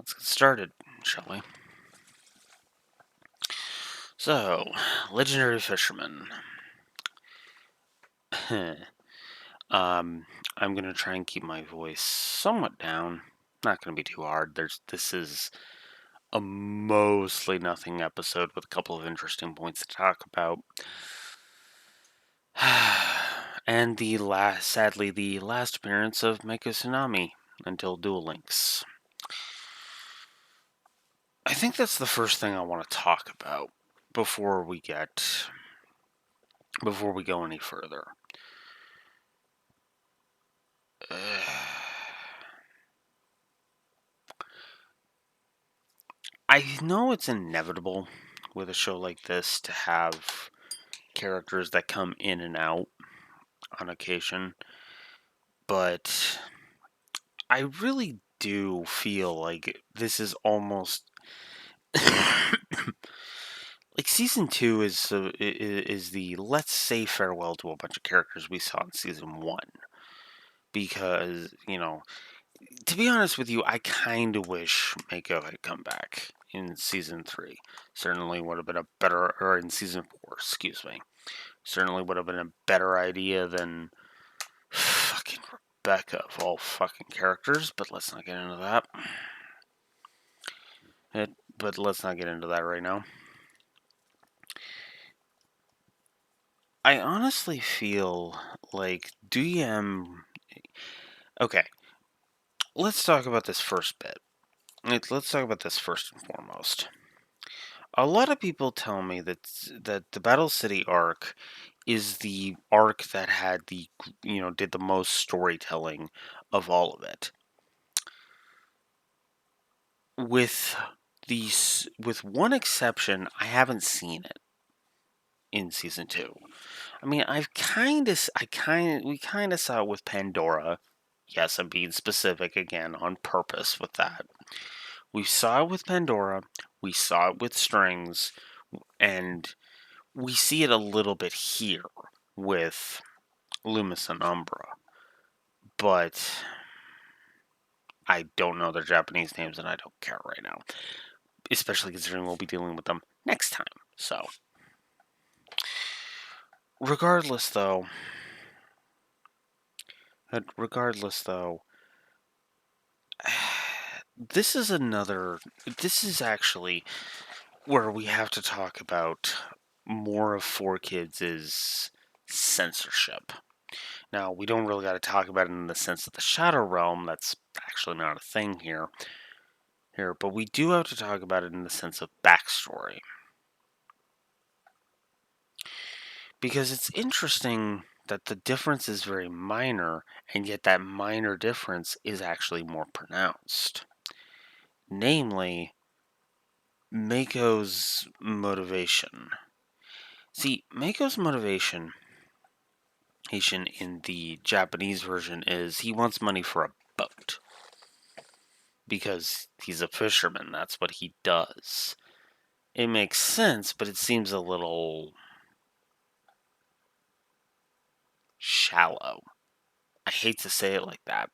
Let's get started, shall we? So, Legendary Fisherman. I'm gonna try and keep my voice somewhat down. Not gonna be too hard. This is a mostly nothing episode with a couple of interesting points to talk about. And sadly, the last appearance of Meiko Tsunami until Duel Links. I think that's the first thing I want to talk about before we go any further. I know it's inevitable with a show like this to have characters that come in and out on occasion, but I really do feel like this is almost like season 2 is the let's say farewell to a bunch of characters we saw in season 1, because to be honest with you, I kind of wish Mako had come back in season 3. Certainly would have been a better, or in season 4, excuse me. Certainly would have been a better idea than fucking Rebecca of all fucking characters, but let's not get into that. But let's not get into that right now. I honestly feel like DM. Okay, let's talk about this first bit. Let's talk about this first and foremost. A lot of people tell me that the Battle City arc is the arc that had did the most storytelling of all of it. With one exception, I haven't seen it in season 2. I mean, we kind of saw it with Pandora. Yes, I'm being specific again on purpose with that. We saw it with Pandora, we saw it with Strings, and we see it a little bit here with Loomis and Umbra. But I don't know their Japanese names and I don't care right now. Especially considering we'll be dealing with them next time. So, regardless though, this is actually where we have to talk about more of 4Kids' censorship. Now, we don't really got to talk about it in the sense of the Shadow Realm. That's actually not a thing here, but we do have to talk about it in the sense of backstory. Because it's interesting that the difference is very minor, and yet that minor difference is actually more pronounced. Namely, Mako's motivation. See, Mako's motivation in the Japanese version is he wants money for a boat. Because he's a fisherman, that's what he does. It makes sense, but it seems a little shallow. I hate to say it like that,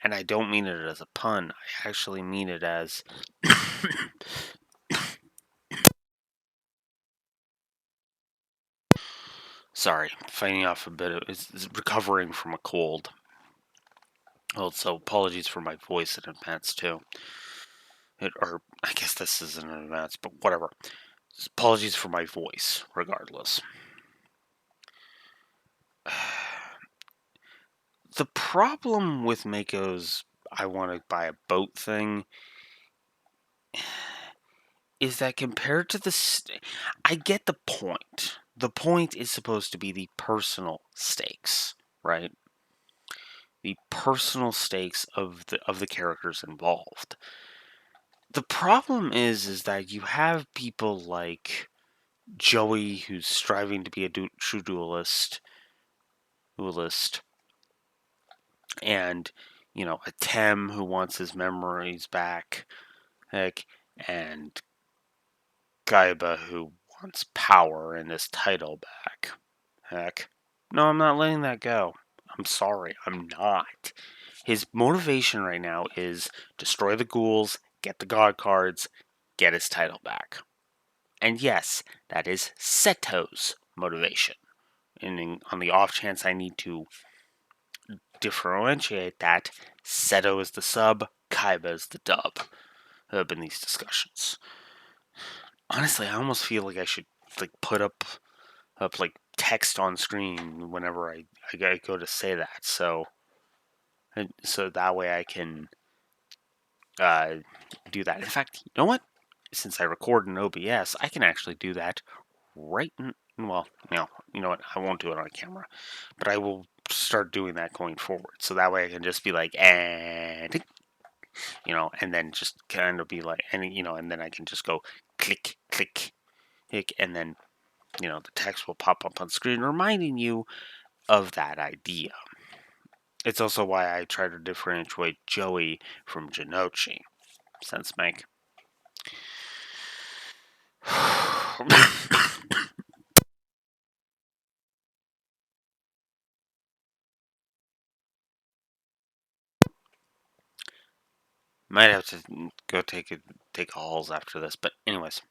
and I don't mean it as a pun. I actually mean it as sorry, fighting off a bit of is recovering from a cold. Also, apologies for my voice in advance too. Or I guess this isn't in advance, but whatever. Apologies for my voice, regardless. The problem with Mako's I want to buy a boat thing is that compared to I get the point. The point is supposed to be the personal stakes, right? The personal stakes of the characters involved. The problem is that you have people like Joey, who's striving to be a true duelist, and a Tem who wants his memories back, and Kaiba who wants power and his title back. No, I'm not letting that go. I'm sorry, I'm not. His motivation right now is destroy the ghouls, get the God cards, get his title back. And yes, that is Seto's motivation. And on the off chance I need to differentiate that, Seto is the sub, Kaiba is the dub in these discussions. Honestly, I almost feel like I should put up like text on screen whenever I go to say that, so that way I can do that. In fact, you know what? Since I record in OBS, I can actually do that right. Well, no, you know what? I won't do it on camera, but I will start doing that going forward. So that way I can just be like, and and then just kind of be like, and then I can just go click, click, click, and then the text will pop up on screen reminding you of that idea. It's also why I try to differentiate Joey from Jinochi. Sense make? Might have to go take a halls after this, but anyways.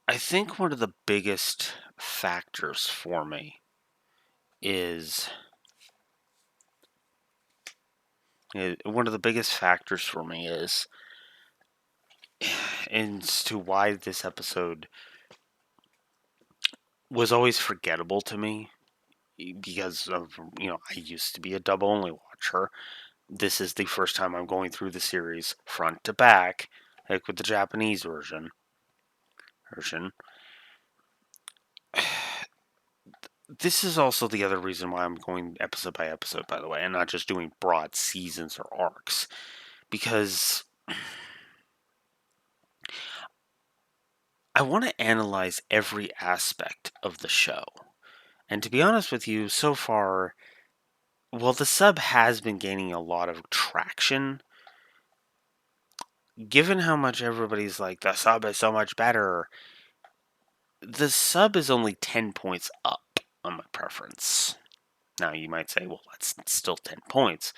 I think one of the biggest factors for me is one of the biggest factors for me is as to why this episode was always forgettable to me, because of I used to be a dub only watcher. This is the first time I'm going through the series front to back, like with the Japanese version. This is also the other reason why I'm going episode by episode, by the way, and not just doing broad seasons or arcs, because I want to analyze every aspect of the show. And to be honest with you, so far, well, the sub has been gaining a lot of traction. Given how much everybody's like, the sub is so much better, the sub is only 10 points up on my preference. Now, you might say, well, that's still 10 points.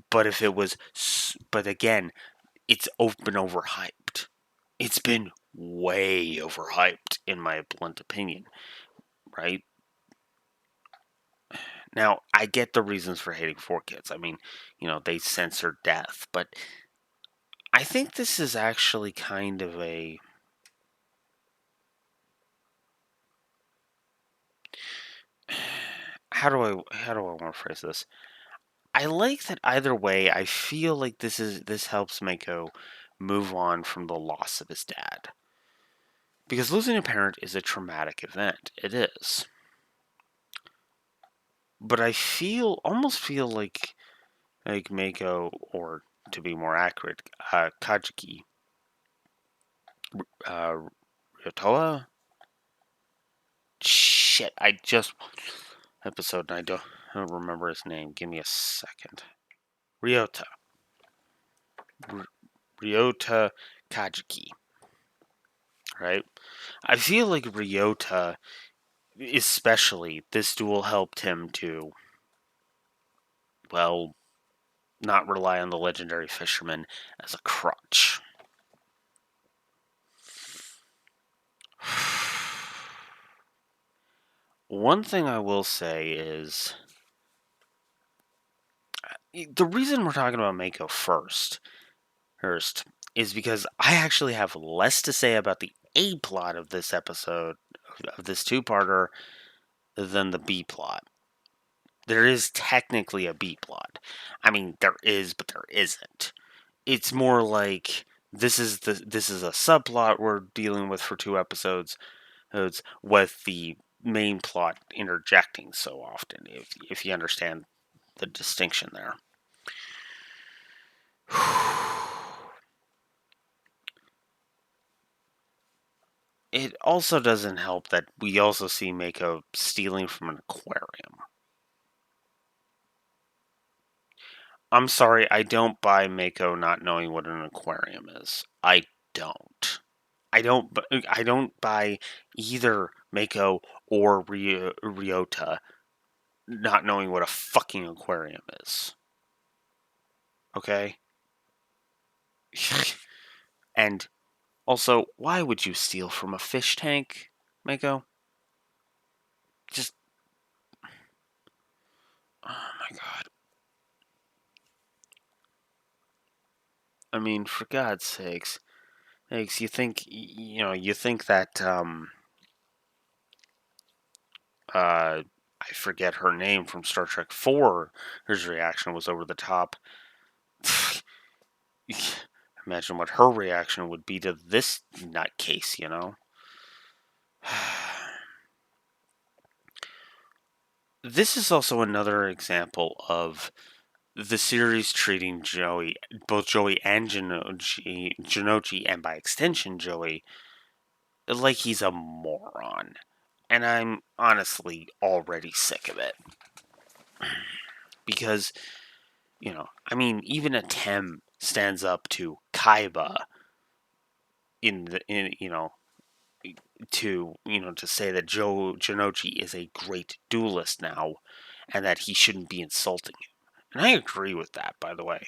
But again, it's been overhyped. It's been way overhyped, in my blunt opinion, right? Now, I get the reasons for hating 4Kids. I mean, they censor death, but I think this is actually kind of a... How do I want to phrase this? I like that either way. I feel like this helps Mako move on from the loss of his dad. Because losing a parent is a traumatic event. It is. But I almost feel like Mako, or to be more accurate, Kajiki, Ryotoa? Shit, I just episode and I don't remember his name. Give me a second. Ryota. Ryota Kajiki. Right? I feel like Ryota, especially, this duel helped him to, well, not rely on the legendary Fisherman as a crutch. One thing I will say is, the reason we're talking about Mako first is because I actually have less to say about the A plot of this episode, of this two-parter, than the B plot. There is technically a B plot. I mean, there is, but there isn't. It's more like this is a subplot we're dealing with for 2 episodes, with the main plot interjecting so often. If you understand the distinction there. It also doesn't help that we also see Mako stealing from an aquarium. I'm sorry, I don't buy Mako not knowing what an aquarium is. I don't. I don't buy either Mako or Ryota not knowing what a fucking aquarium is. Okay? And also, why would you steal from a fish tank, Mako? Just, oh my god. I mean, for God's sakes, you think that, I forget her name from Star Trek 4, his reaction was over the top. Imagine what her reaction would be to this nutcase, you know? This is also another example of the series treating both Joey and Jinochi, and by extension Joey, like he's a moron. And I'm honestly already sick of it. Because, I mean, even a Tem stands up to Kaiba in to say that Jinochi is a great duelist now, and that he shouldn't be insulting him. And I agree with that, by the way.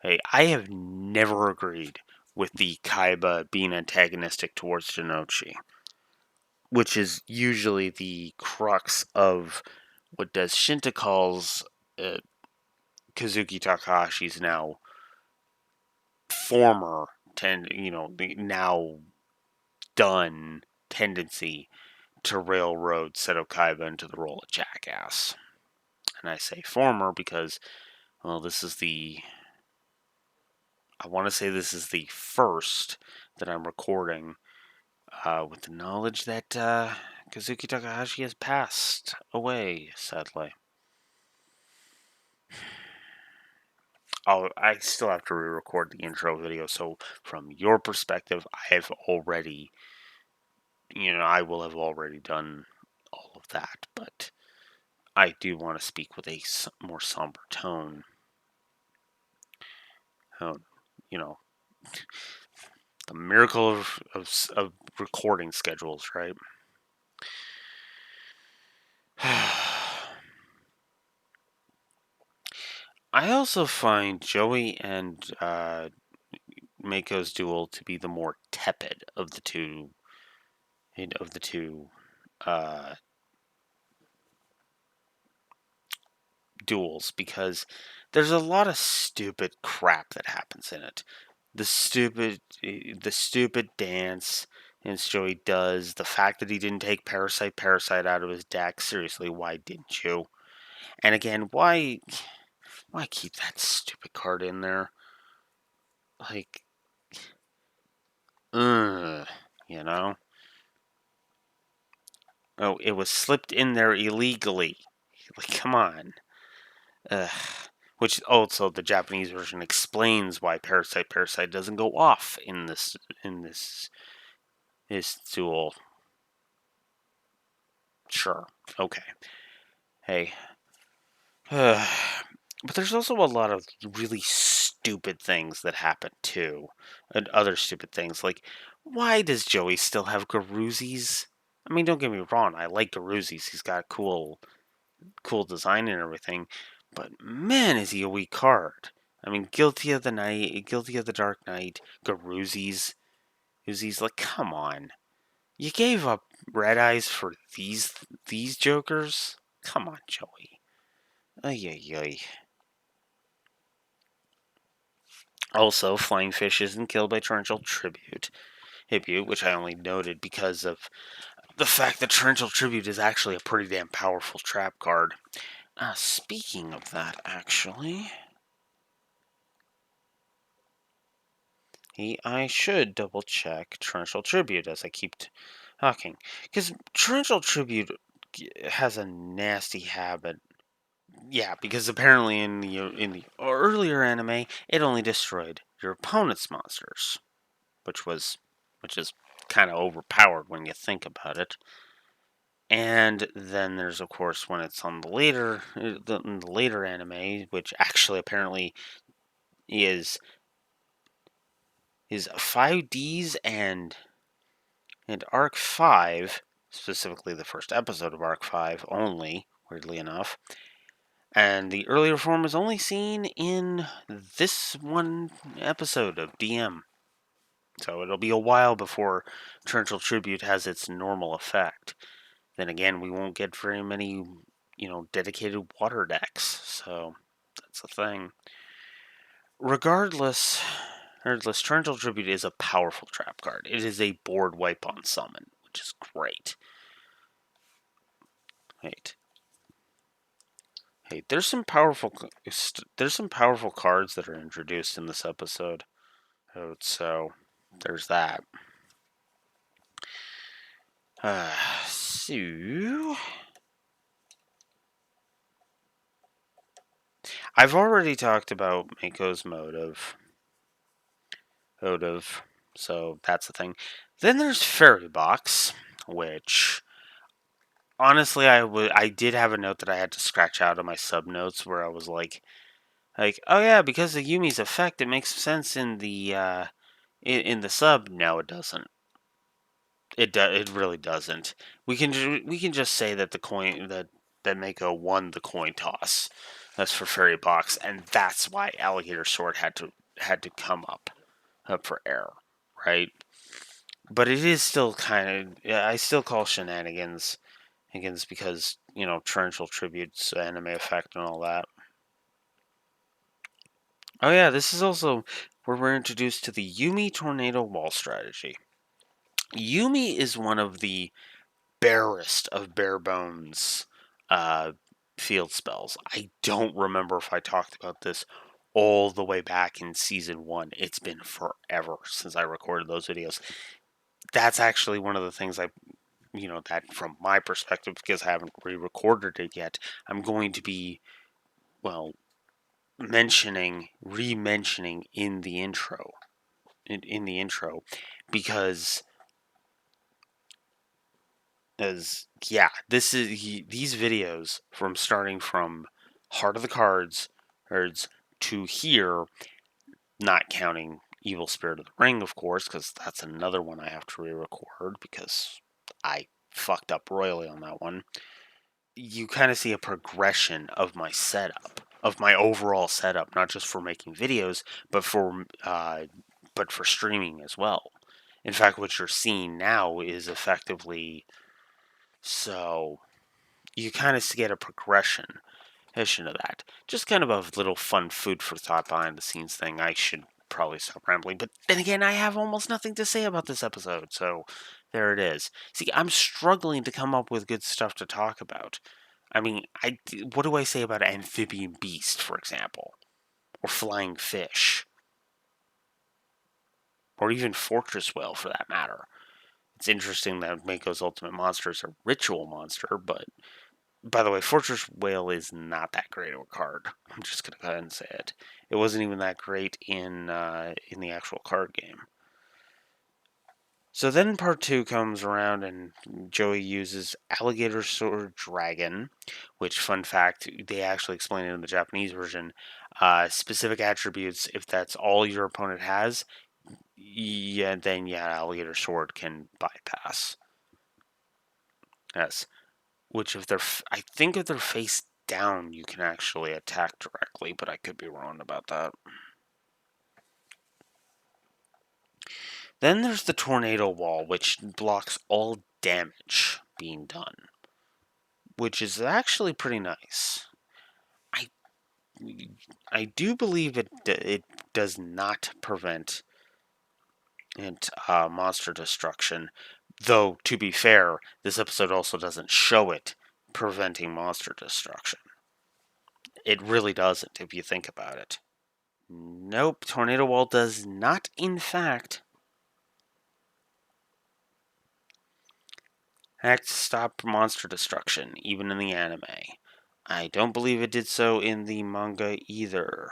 Hey, I have never agreed with the Kaiba being antagonistic towards Jinochi, which is usually the crux of what does Shinta calls uh, Kazuki Takahashi's now former now done tendency to railroad Seto Kaiba into the role of jackass. And I say former because, well, I want to say this is the first that I'm recording with the knowledge that Kazuki Takahashi has passed away, sadly. I still have to re-record the intro video, so from your perspective, I will have already done all of that, but I do want to speak with a more somber tone. Um, you know, the miracle of recording schedules, right? I also find Joey and Mako's duel to be the more tepid of the two uh, duels, because there's a lot of stupid crap that happens in it. The stupid dance and Joey does, the fact that he didn't take Parasite out of his deck. Seriously, why didn't you? And again, why keep that stupid card in there? Like, ugh, you know? Oh, it was slipped in there illegally. Like, come on. Ugh. Which also the Japanese version explains why Parasite doesn't go off in this duel. Sure. Okay. Hey. But there's also a lot of really stupid things that happen too. And other stupid things like, why does Joey still have Garuzis? I mean, don't get me wrong, I like Garuzis. He's got cool design and everything. But man, is he a weak card. I mean, Guilty of the Night, Guilty of the Dark Knight, Garuzis. Uzis, like, come on. You gave up Red Eyes for these Jokers? Come on, Joey. Ay, ay, ay. Also, Flying Fish isn't killed by Torrential Tribute, which I only noted because of the fact that Torrential Tribute is actually a pretty damn powerful trap card. Speaking of that, actually, I should double check Torrential Tribute as I keep talking, because Torrential Tribute has a nasty habit. Yeah, because apparently in the earlier anime, it only destroyed your opponent's monsters, which is kind of overpowered when you think about it. And then there's of course when it's on the later anime, which actually apparently is 5Ds and Arc 5, specifically the first episode of Arc 5 only, weirdly enough. And the earlier form is only seen in this one episode of DM. So it'll be a while before Torrential Tribute has its normal effect. Then again, we won't get very many, dedicated water decks. So that's the thing. Regardless, Torrential Tribute is a powerful trap card. It is a board wipe on summon, which is great. Wait. Hey, there's some powerful cards that are introduced in this episode. So there's that. So I've already talked about Mako's motive, so that's the thing. Then there's Fairy Box, which honestly I did have a note that I had to scratch out of my sub notes where I was like, oh yeah, because of Yumi's effect, it makes sense in the sub. No, it doesn't. It really doesn't. We can just say that the coin that Mako won the coin toss. That's for Fairy Box, and that's why Alligator Sword had to come up for air, right? But it is still kind of, yeah, I still call shenanigans because torrential tributes, anime effect, and all that. Oh yeah, this is also where we're introduced to the Yumi Tornado Wall strategy. Yumi is one of the barest of bare bones uh, field spells. I don't remember if I talked about this all the way back in season 1. It's been forever since I recorded those videos. That's actually one of the things that from my perspective, because I haven't re-recorded it yet, I'm going to be, well, re-mentioning in the intro. In the intro, because as yeah, these videos from starting from Heart of the Cards to here, not counting Evil Spirit of the Ring, of course, because that's another one I have to re-record because I fucked up royally on that one. You kind of see a progression of my setup, of my overall setup, not just for making videos, but for streaming as well. In fact, what you're seeing now is effectively so you kind of get a progression of that. Just kind of a little fun food for thought behind the scenes thing. I should probably stop rambling, but then again, I have almost nothing to say about this episode, so there it is. See, I'm struggling to come up with good stuff to talk about. I mean, what do I say about Amphibian Beast, for example? Or Flying Fish? Or even Fortress Whale, for that matter. It's interesting that Mako's ultimate monster is a ritual monster, but by the way, Fortress Whale is not that great of a card. I'm just gonna go ahead and say it. It wasn't even that great in the actual card game. So then part 2 comes around and Joey uses Alligator Sword Dragon, which, fun fact, they actually explain it in the Japanese version. Specific attributes, if that's all your opponent has, then Alligator Sword can bypass. Yes. Which I think if they're face down, you can actually attack directly, but I could be wrong about that. Then there's the Tornado Wall, which blocks all damage being done, which is actually pretty nice. I I do believe it does not prevent monster destruction, though to be fair, this episode also doesn't show it preventing monster destruction. It really doesn't, if you think about it. Nope, Tornado Wall does not, in fact, act to stop monster destruction, even in the anime. I don't believe it did so in the manga either.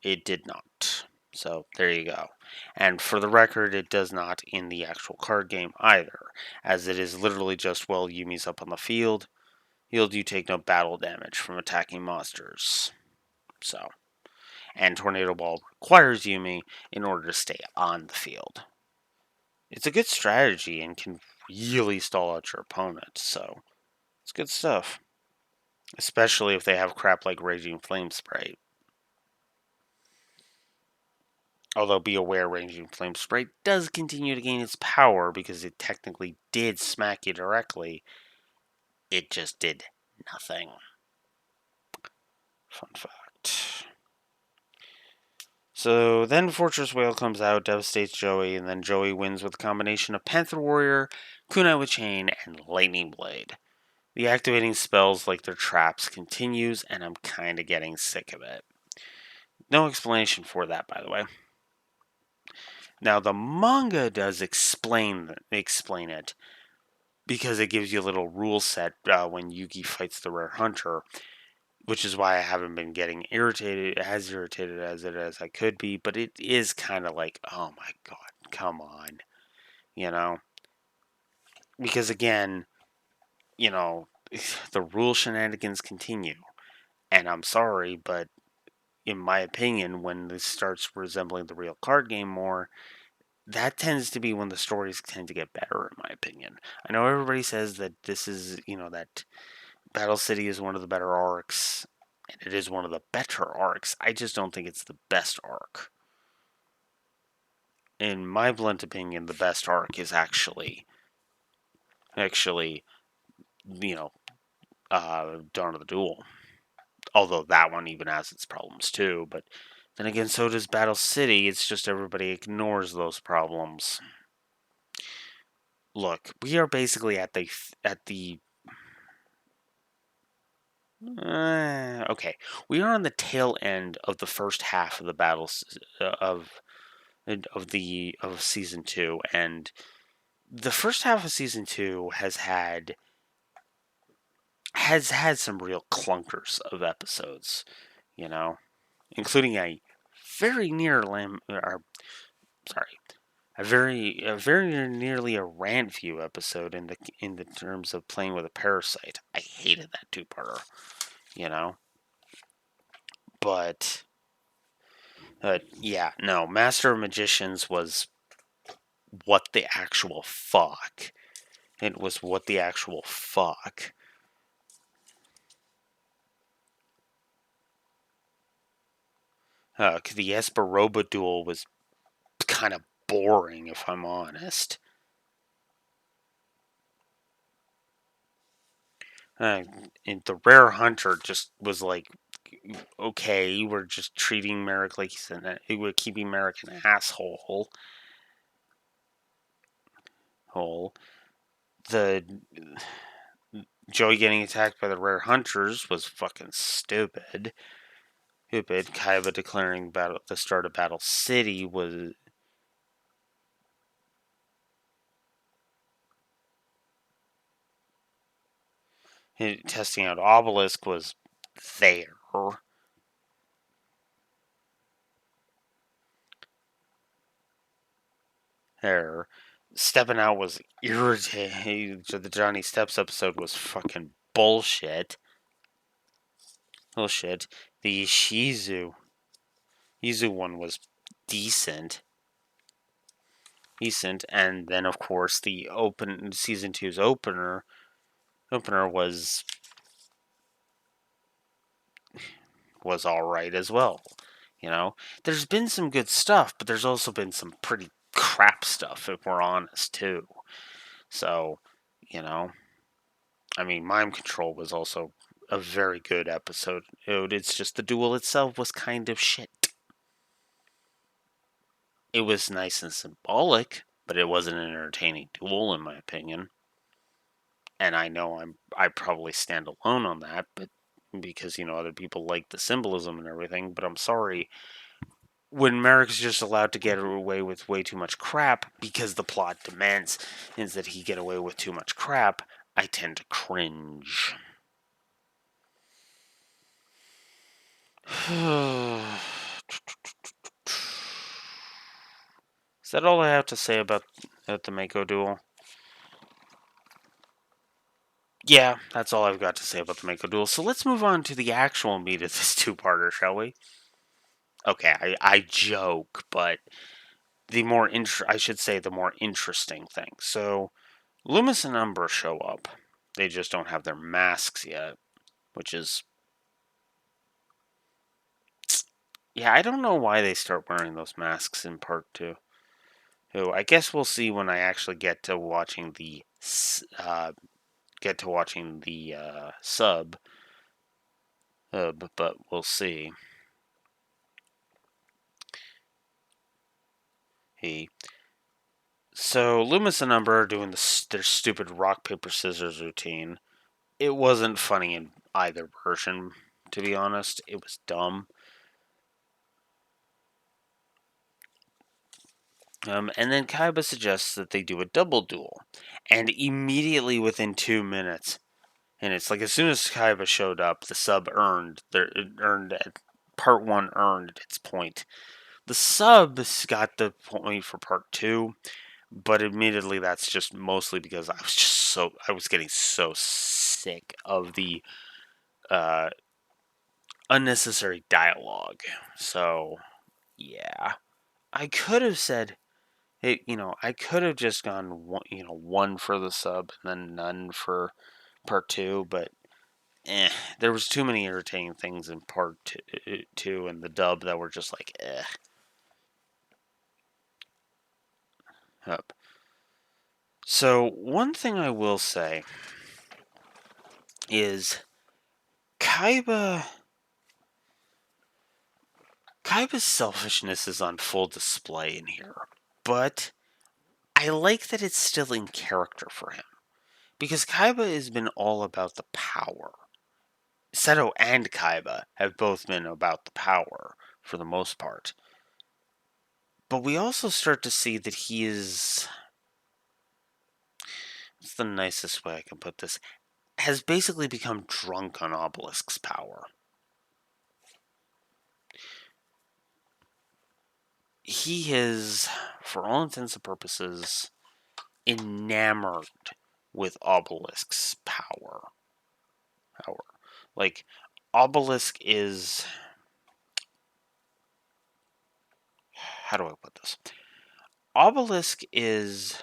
It did not. So there you go. And for the record, it does not in the actual card game either, as it is literally just, well, Yumi's up on the field. You take no battle damage from attacking monsters. So, and Tornado Ball requires Yumi in order to stay on the field. It's a good strategy and can really stall out your opponent, so it's good stuff. especially if they have crap like Raging Flame Sprite. Although be aware, Raging Flame Sprite does continue to gain its power because it technically did smack you directly. It just did nothing. Fun fact. So then Fortress Whale comes out, devastates Joey, and then Joey wins with a combination of Panther Warrior, Kunai with Chain, and Lightning Blade. The activating spells like their traps continues, and I'm kind of getting sick of it. No explanation for that, by the way. Now the manga does explain it because it gives you a little rule set when Yugi fights the Rare Hunter, which is why I haven't been getting as irritated as I could be. But it is kind of like, oh my god, come on, you know? Because again, you know, the rule shenanigans continue, and I'm sorry, but in my opinion, when this starts resembling the real card game more, that tends to be when the stories tend to get better, in my opinion. I know everybody says that this is, that Battle City is one of the better arcs, and it is one of the better arcs. I just don't think it's the best arc. In my blunt opinion, the best arc is actually, Dawn of the Duel. Although that one even has its problems too, but then again, so does Battle City. It's just everybody ignores those problems. Look, we are basically at the okay. We are on the tail end of the first half of the battles of season 2, and the first half of season 2 has had some real clunkers of episodes, you know, including a very near lam or sorry, a very nearly a rant view episode in the terms of playing with a parasite. I hated that two-parter, you know. But yeah, no, Master of Magicians was what the actual fuck. It was what the actual fuck. The Esperoba duel was kind of boring, if I'm honest. And the Rare Hunter just was like, okay, we're just treating Merrick like we're keeping Merrick an asshole. The Joey getting attacked by the Rare Hunters was fucking stupid. Kaiba declaring the start of Battle City was testing out Obelisk was there. There. Stepping out was irritating. The Johnny Steps episode was fucking bullshit. Bullshit. The Yizu one was decent. And then of course the season two's opener was all right as well. There's been some good stuff, but there's also been some pretty crap stuff, if we're honest too. So, you know, I mean, Mind Control was also a very good episode. It's just the duel itself was kind of shit. It was nice and symbolic, but it wasn't an entertaining duel, in my opinion. And I know I probably stand alone on that, but because other people like the symbolism and everything. But I'm sorry, when Merrick's just allowed to get away with way too much crap because the plot demands is that he get away with too much crap, I tend to cringe. Is that all I have to say about the Mako duel? Yeah, that's all I've got to say about the Mako duel. So let's move on to the actual meat of this two-parter, shall we? Okay, I joke, but I should say the more interesting thing. So Loomis and Umbra show up. They just don't have their masks yet. which is, yeah, I don't know why they start wearing those masks in part two. Who I guess we'll see when I actually get to watching the sub, but we'll see. He So Loomis and Umber are doing their stupid rock paper scissors routine. It wasn't funny in either version, to be honest. It was dumb. And then Kaiba suggests that they do a double duel, and immediately within 2 minutes, and it's like as soon as Kaiba showed up, the sub part one earned its point. The subs got the point for part two, but admittedly, that's just mostly because I was getting so sick of the uh, unnecessary dialogue. So yeah, I could have said it. I could have just gone one for the sub and then none for part two, but there was too many irritating things in part two and the dub that were just like Up. So one thing I will say is Kaiba. Kaiba's selfishness is on full display in here, but I like that it's still in character for him. Because Kaiba has been all about the power. Seto and Kaiba have both been about the power for the most part. But we also start to see that he is. What's the nicest way I can put this? Has basically become drunk on Obelisk's power. He is, for all intents and purposes, enamored with Obelisk's power. Like, Obelisk is. How do I put this? Obelisk is.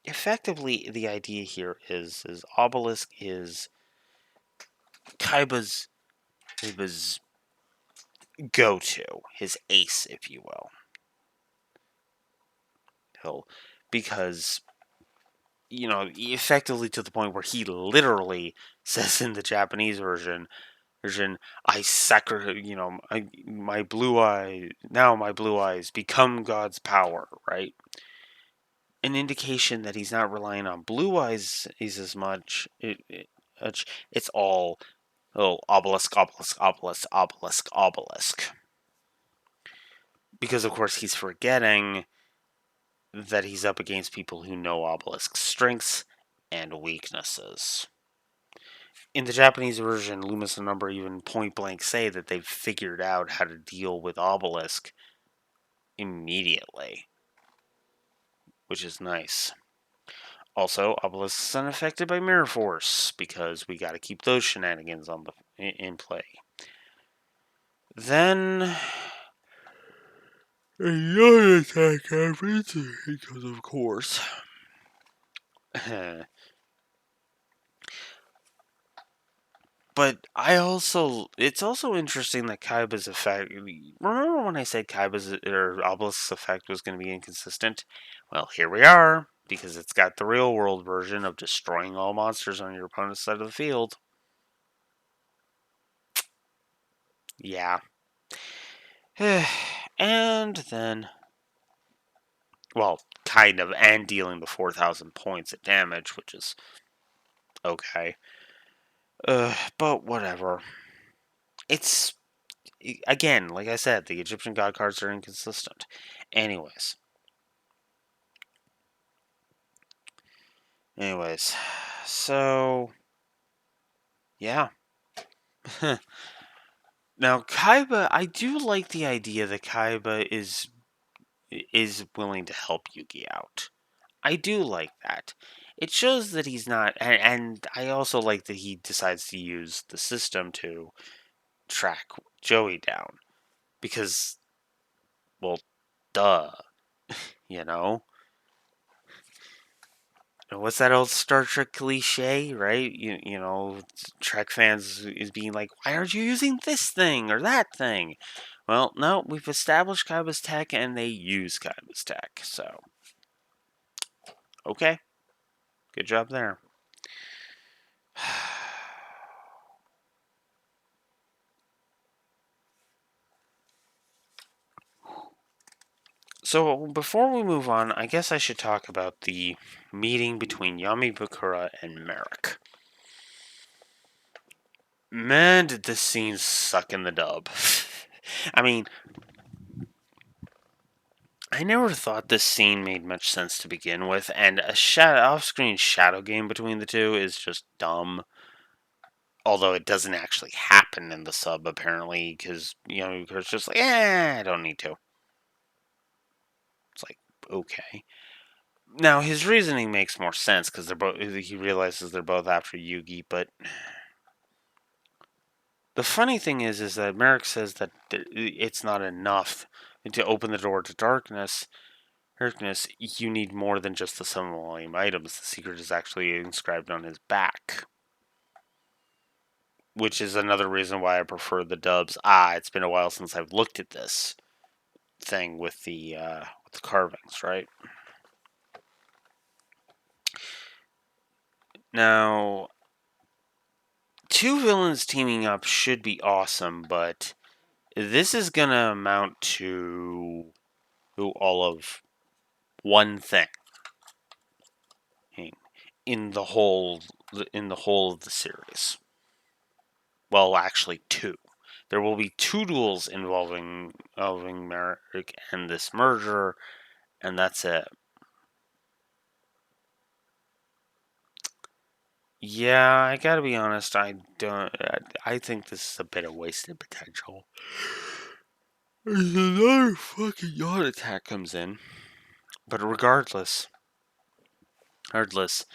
Effectively, the idea here is Obelisk is Kaiba's his go-to, his ace, if you will. Because effectively to the point where he literally says in the Japanese version, I sacrifice, my blue eye, now my blue eyes become God's power, right? An indication that he's not relying on blue eyes as much. It's all obelisk, obelisk, obelisk, obelisk, obelisk. Because of course he's forgetting that he's up against people who know Obelisk's strengths and weaknesses. In the Japanese version, Loomis and Umber even point blank say that they've figured out how to deal with Obelisk immediately, which is nice. Also, Obelisk is unaffected by Mirror Force because we got to keep those shenanigans in play. Then another attack happens because, of course. But it's also interesting that Kaiba's effect. Remember when I said Kaiba's or Obelisk's effect was going to be inconsistent? Well, here we are, because it's got the real world version of destroying all monsters on your opponent's side of the field. Yeah. And then, well, kind of, and dealing the 4,000 points of damage, which is okay. But whatever. It's again, like I said, the Egyptian god cards are inconsistent. Anyways, so yeah. Now Kaiba, I do like the idea that Kaiba is willing to help Yugi out. I do like that. It shows that he's not, and I also like that he decides to use the system to track Joey down because, well, duh, you know. what's that old Star Trek cliche, right? Trek fans is being like, why aren't you using this thing or that thing? Well, no, we've established Kaiba's tech and they use Kaiba's tech. So, okay, good job there. So, before we move on, I guess I should talk about the meeting between Yami Bakura and Merrick. Man, did this scene suck in the dub. I mean, I never thought this scene made much sense to begin with, and a off-screen shadow game between the two is just dumb. Although it doesn't actually happen in the sub, apparently, because, it's just like, I don't need to. It's like, okay. Now, his reasoning makes more sense, because he realizes they're both after Yugi, but the funny thing is that Merrick says that it's not enough to open the door to darkness. You need more than just the summon volume items. The secret is actually inscribed on his back, which is another reason why I prefer the dubs. It's been a while since I've looked at this thing with the carvings, right? Now, two villains teaming up should be awesome, but this is gonna amount to all of one thing in the whole of the series. Well, actually, two. There will be two duels involving Merrick and this merger, and that's it. Yeah, I gotta be honest. I don't. I think this is a bit of wasted potential. There's another fucking yacht attack comes in, but regardless, this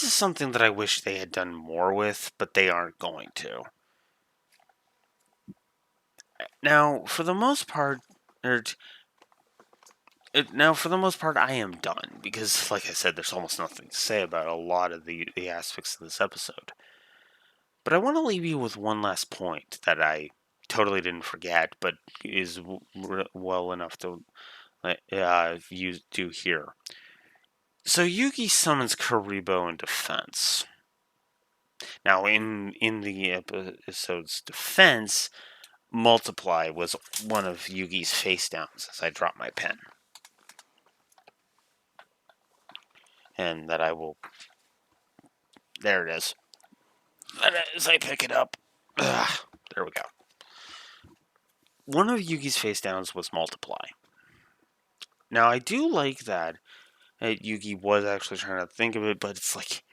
is something that I wish they had done more with, but they aren't going to. Now, for the most part, or now for the most part, I am done because, like I said, there's almost nothing to say about a lot of the aspects of this episode. But I want to leave you with one last point that I totally didn't forget, but is well enough to you do here. So Yugi summons Karibo in defense. Now, in the episode's defense, Multiply was one of Yugi's face downs as I drop my pen. And that I will. There it is. And as I pick it up. There we go. One of Yugi's face downs was Multiply. Now, I do like that Yugi was actually trying to think of it, but it's like.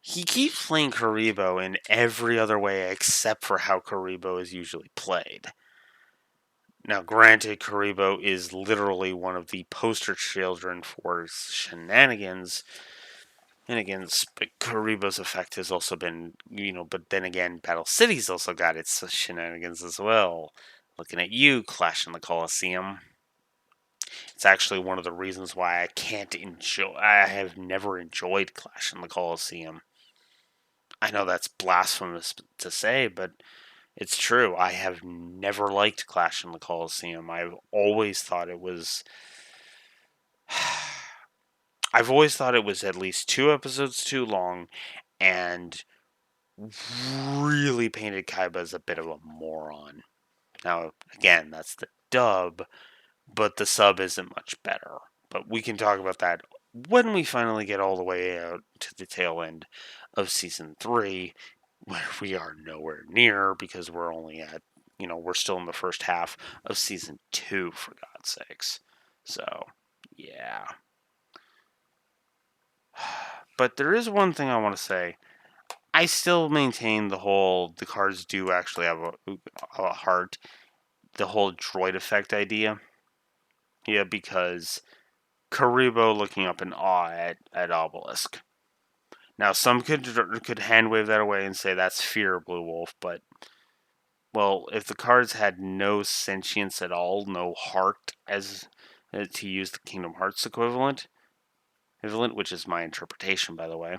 He keeps playing Karibo in every other way except for how Karibo is usually played. Now, granted, Karibo is literally one of the poster children for shenanigans. And again, Karibo's effect has also been, but then again, Battle City's also got its shenanigans as well. Looking at you, Clash in the Coliseum. It's actually one of the reasons why I have never enjoyed Clash in the Coliseum. I know that's blasphemous to say, but it's true. I have never liked Clash in the Coliseum. I've always thought it was. I've always thought it was at least 2 episodes too long, and really painted Kaiba as a bit of a moron. Now, again, that's the dub, but the sub isn't much better. But we can talk about that when we finally get all the way out to the tail end of season 3, where we are nowhere near because we're only at, we're still in the first half of season 2, for God's sakes. So, yeah. But there is one thing I want to say. I still maintain the cards do actually have a heart. The whole droid effect idea. Yeah, because Karibo looking up in awe at Obelisk. Now, some could hand wave that away and say that's fear, Blue Wolf, but well, if the cards had no sentience at all, no heart, as to use the Kingdom Hearts equivalent, which is my interpretation, by the way,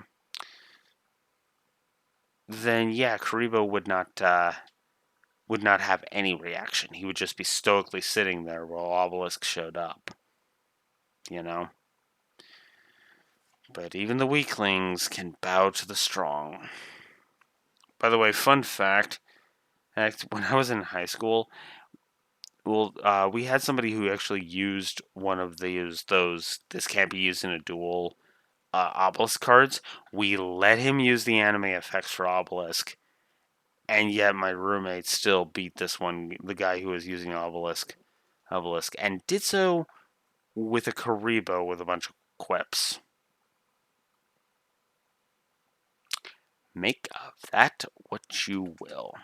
then yeah, Karibo would not have any reaction. He would just be stoically sitting there while Obelisk showed up. You know? But even the weaklings can bow to the strong. By the way, fun fact, when I was in high school, we had somebody who actually used one of those this can't be used in a duel obelisk cards. We let him use the anime effects for obelisk, and yet my roommate still beat the guy who was using obelisk, and did so with a Karibo with a bunch of quips. Make of that what you will.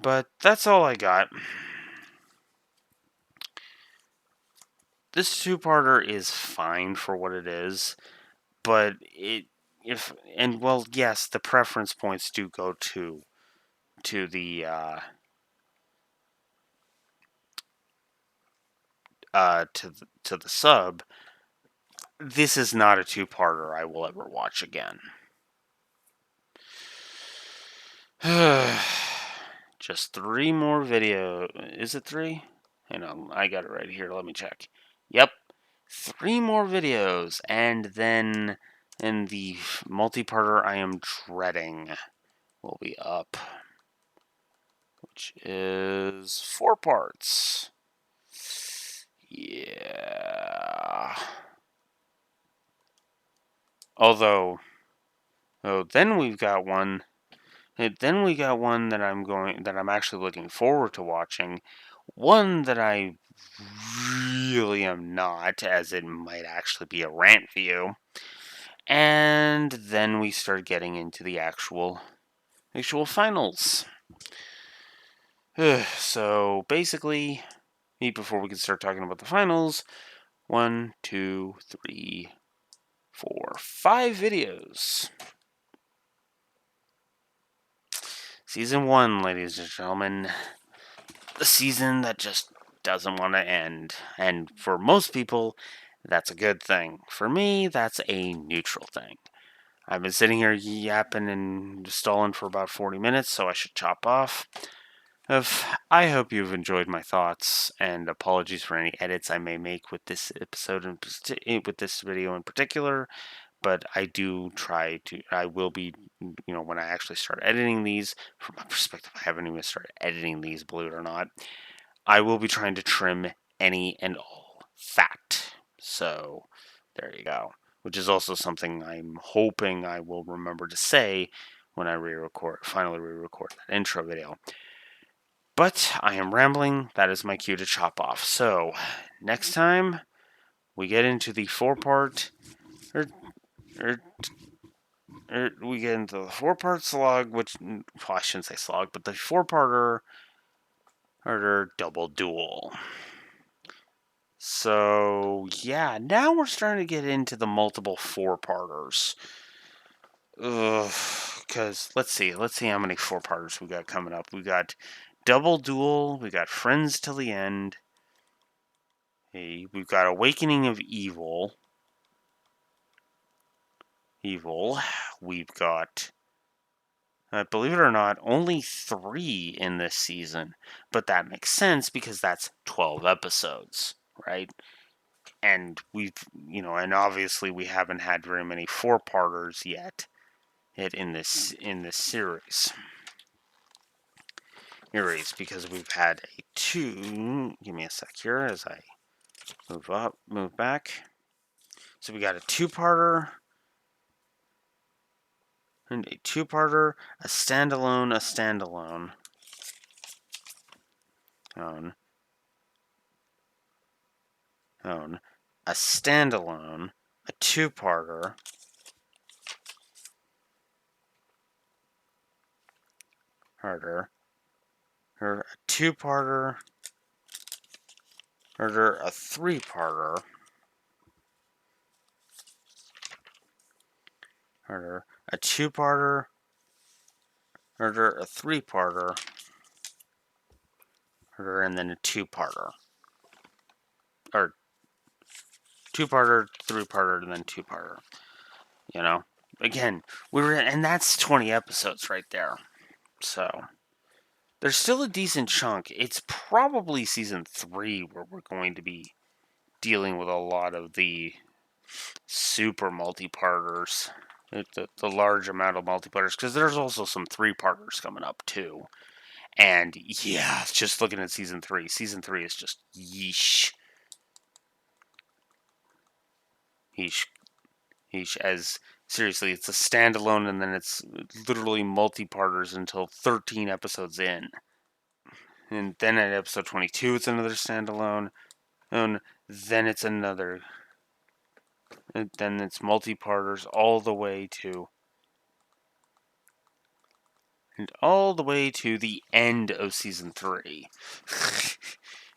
But that's all I got. This two-parter is fine for what it is, but yes, the preference points do go to the to the sub. This is not a two-parter I will ever watch again. Just 3 more video. Is it 3? Hang on, I got it right here. Let me check. Yep, 3 more videos, and then in the multi-parter I am dreading will be up, which is 4 parts. Yeah. Although, then we've got one. Then we got one that I'm actually looking forward to watching. One that I really am not, as it might actually be a rant view. And then we start getting into the actual finals. So basically, before we can start talking about the finals, 1, 2, 3, 4, 5 videos. Season 1, ladies and gentlemen. The season that just doesn't want to end. And for most people, that's a good thing. For me, that's a neutral thing. I've been sitting here yapping and stalling for about 40 minutes, so I should chop off. I hope you've enjoyed my thoughts, and apologies for any edits I may make with this episode and with this video in particular. But I will be, when I actually start editing these, from my perspective, I haven't even started editing these, believe it or not. I will be trying to trim any and all fat. So, there you go. Which is also something I'm hoping I will remember to say when I finally re-record that intro video. But I am rambling. That is my cue to chop off. So, next time we get into the 4-part, we get into the 4-part slog, which, well, I shouldn't say slog, but the 4-parter double duel. So, yeah, now we're starting to get into the multiple 4-parters. Because let's see how many 4-parters we got coming up. We got Double Duel, we got Friends Till the End. Hey, we've got Awakening of Evil. We've got, believe it or not, only 3 in this season. But that makes sense because that's 12 episodes, right? And and obviously we haven't had very many 4-parters yet in this series. Because we've had a 2. Give me a sec here as I move back. So we got a 2-parter, and a 2-parter, a standalone, a standalone. A standalone, a 2-parter, a 2-parter, a 3-parter, a 2-parter, a 3-parter, and then a 2-parter. Or 2-parter, 3-parter, and then 2-parter. You know, again, and that's 20 episodes right there. So there's still a decent chunk. It's probably season 3 where we're going to be dealing with a lot of the super multi-parters, the large amount of multi-parters, because there's also some 3-parters coming up too. And yeah, just looking at season 3 is just yeesh. Yeesh. Yeesh. As seriously, it's a standalone, and then it's literally multi-parters until 13 episodes in. And then at episode 22, it's another standalone. And then it's another. And then it's multi-parters all the way to. And all the way to the end of season 3.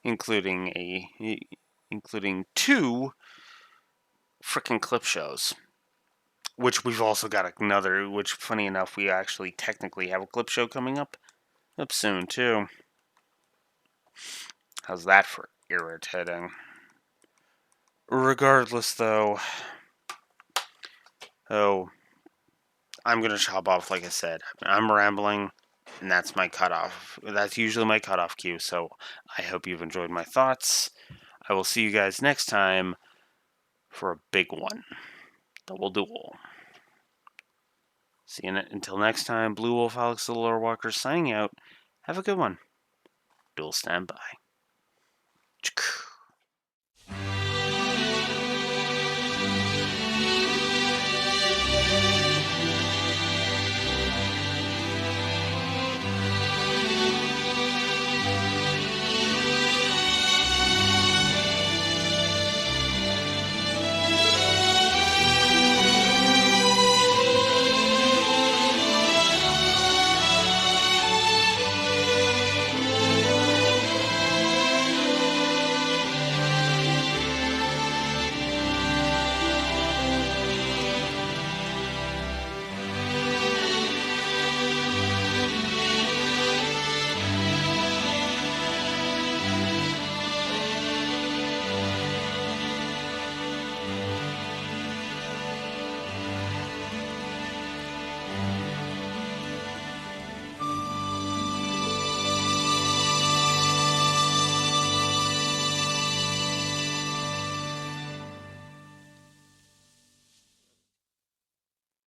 including 2 freaking clip shows. Which we've also got another, which funny enough, we actually technically have a clip show coming up soon too. How's that for irritating? Regardless, though, I'm gonna chop off. Like I said, I'm rambling, and that's my cutoff. That's usually my cutoff cue. So I hope you've enjoyed my thoughts. I will see you guys next time for a big one, Double Duel. See you until next time. Blue Wolf Alex the Lore Walker signing out. Have a good one. Duel standby.